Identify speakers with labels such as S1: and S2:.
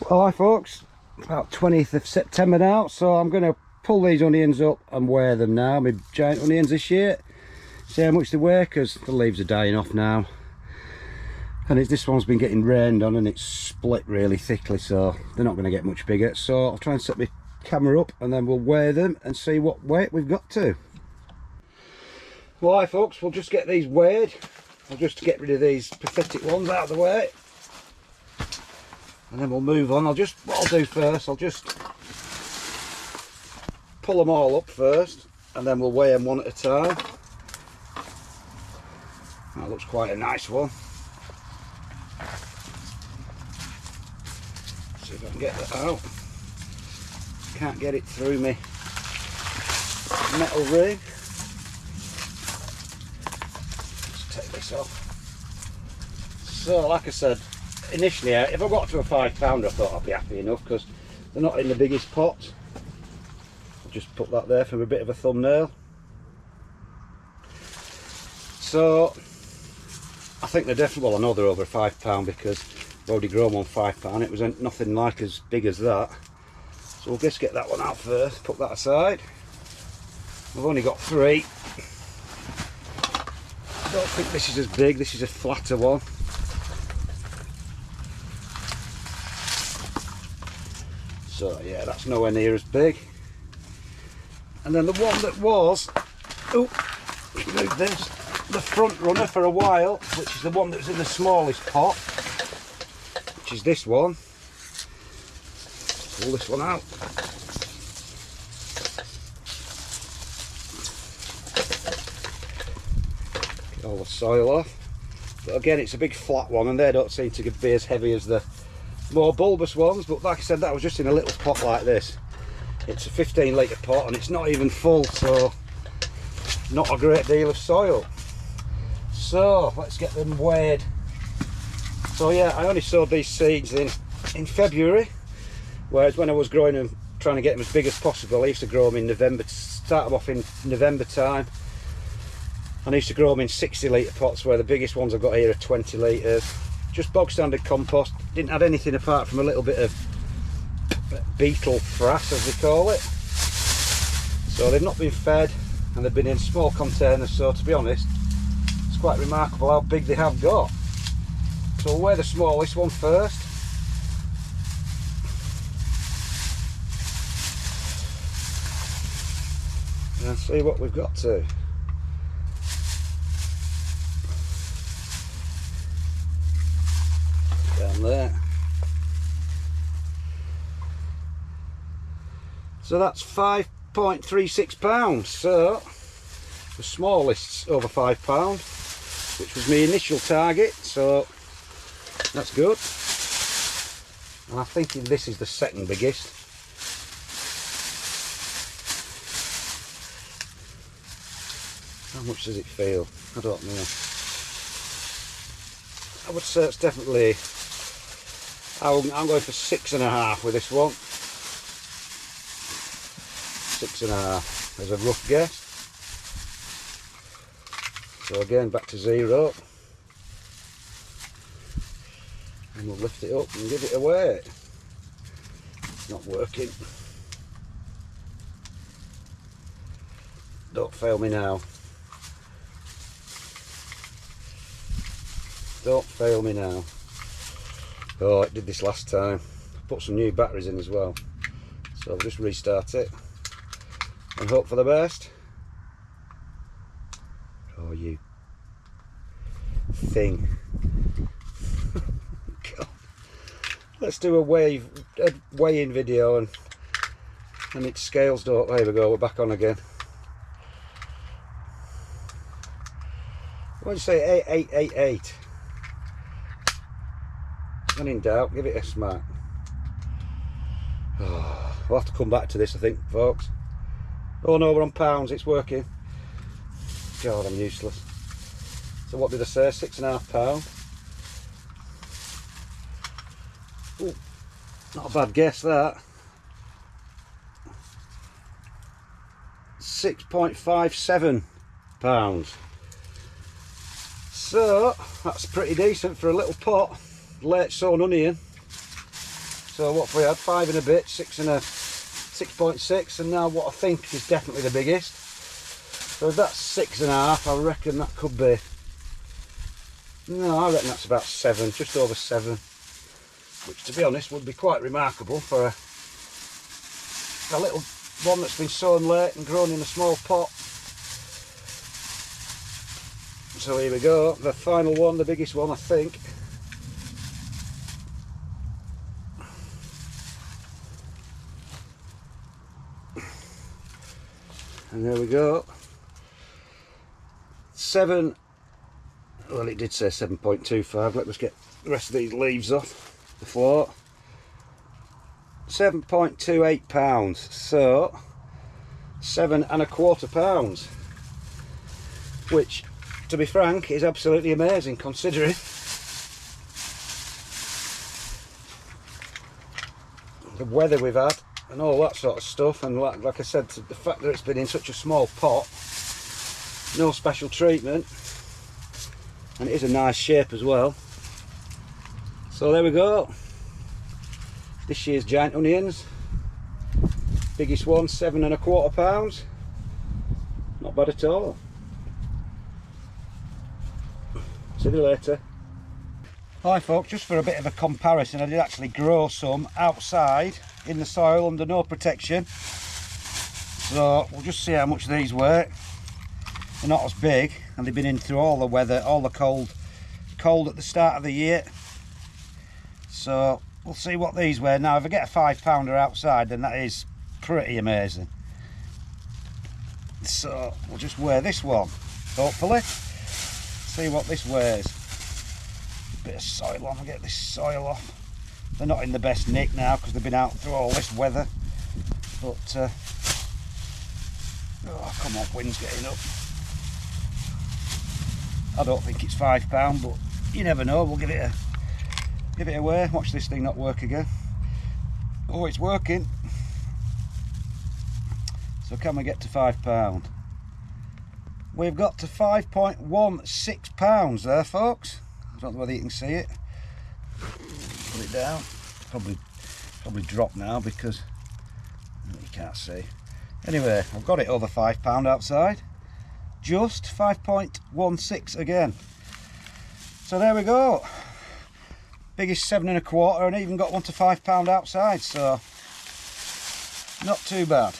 S1: Well, hi folks, about 20th of September now, so I'm going to pull these onions up and weigh them now, my giant onions this year, see how much they weigh, because the leaves are dying off now, and this one's been getting rained on and it's split really thickly, so they're not going to get much bigger. So I'll try and set my camera up and then we'll weigh them and see what weight we've got to. Well, hi folks, we'll just get these weighed. I'll just get rid of these pathetic ones out of the way, and then we'll move on. What I'll do first, I'll just pull them all up first, and then we'll weigh them one at a time. That looks quite a nice one. See if I can get that out. Can't get it through me metal ring. Let's take this off. So, like I said, initially, if I got to a £5, I thought I'd be happy enough because they're not in the biggest pot. I'll just put that there for a bit of a thumbnail. So, I think they're definitely, well, I know they're over £5 because I've already grown one £5. It was nothing like as big as that. So we'll just get that one out first, put that aside. We've only got 3. I don't think this is as big, this is a flatter one. So yeah, that's nowhere near as big. And then the one that was, oh, move this, the front runner for a while, which is the one that was in the smallest pot, which is this one. Pull this one out. Get all the soil off. But again, it's a big flat one, and they don't seem to be as heavy as the more bulbous ones. But like I said, that was just in a little pot like this. It's a 15 litre pot and it's not even full, so not a great deal of soil. So let's get them weighed. So yeah, I only sowed these seeds in February, whereas when I was growing them, trying to get them as big as possible, I used to grow them in November, start them off in November time. And I used to grow them in 60 litre pots, where the biggest ones I've got here are 20 litres. Just bog standard compost, didn't add anything apart from a little bit of beetle frass, as they call it. So they've not been fed and they've been in small containers, so to be honest, it's quite remarkable how big they have got. So we'll weigh the smallest one first. And see what we've got to. Down there. So that's 5.36 pounds. So the smallest's over £5, which was my initial target, so that's good. And I think this is the second biggest. How much does it feel? I don't know. I would say it's definitely, I'm going for 6.5 with this one. 6.5 as a rough guess. So again, back to 0. And we'll lift it up and give it a weight. It's not working. Don't fail me now. Don't fail me now. Oh, it did this last time. Put some new batteries in as well. So I'll just restart it and hope for the best. Oh, you thing. God. Let's do a weigh-in video and its scales don't. There we go, we're back on again. What did you say? 8888. When in doubt, give it a smack. Oh, we'll have to come back to this, I think, folks. Oh no, we're on pounds, it's working. God, I'm useless. So what did I say? £6.5. Ooh, not a bad guess that. 6.57 pounds. So that's pretty decent for a little pot, late sown onion. So what have we had? 5 and a bit, 6 and a 6.6, and now what I think is definitely the biggest. So if that's 6.5, I reckon that could be. No, I reckon that's about 7, just over 7. Which, to be honest, would be quite remarkable for a little one that's been sown late and grown in a small pot. So here we go, the final one, the biggest one I think. And there we go. 7, well it did say 7.25, let us get the rest of these leaves off the floor. 7.28 pounds, so 7.25 pounds, which, to be frank, is absolutely amazing considering the weather we've had and all that sort of stuff, and like I said, the fact that it's been in such a small pot, no special treatment, and it is a nice shape as well. So there we go, this year's giant onions, biggest one, 7.25 pounds, not bad at all. See you later. Hi folks, just for a bit of a comparison, I did actually grow some outside in the soil under no protection, so we'll just see how much these were. They're not as big, and they've been in through all the weather, all the cold at the start of the year, so we'll see what these were. Now if I get a £5 outside, then that is pretty amazing. So we'll just weigh this one, hopefully, see what this weighs. Bit of soil on, I'll get this soil off. They're not in the best nick now because they've been out through all this weather, but oh come on, wind's getting up. I don't think it's £5, but you never know. We'll give it a weigh. Watch this thing not work again. Oh, it's working. So can we get to £5? We've got to 5.16 pounds there, folks. I don't know whether you can see it. Put it down. Probably drop now because you can't see. Anyway, I've got it over £5 outside. Just 5.16 again. So there we go. Biggest 7.25, and even got one to £5 outside. So not too bad.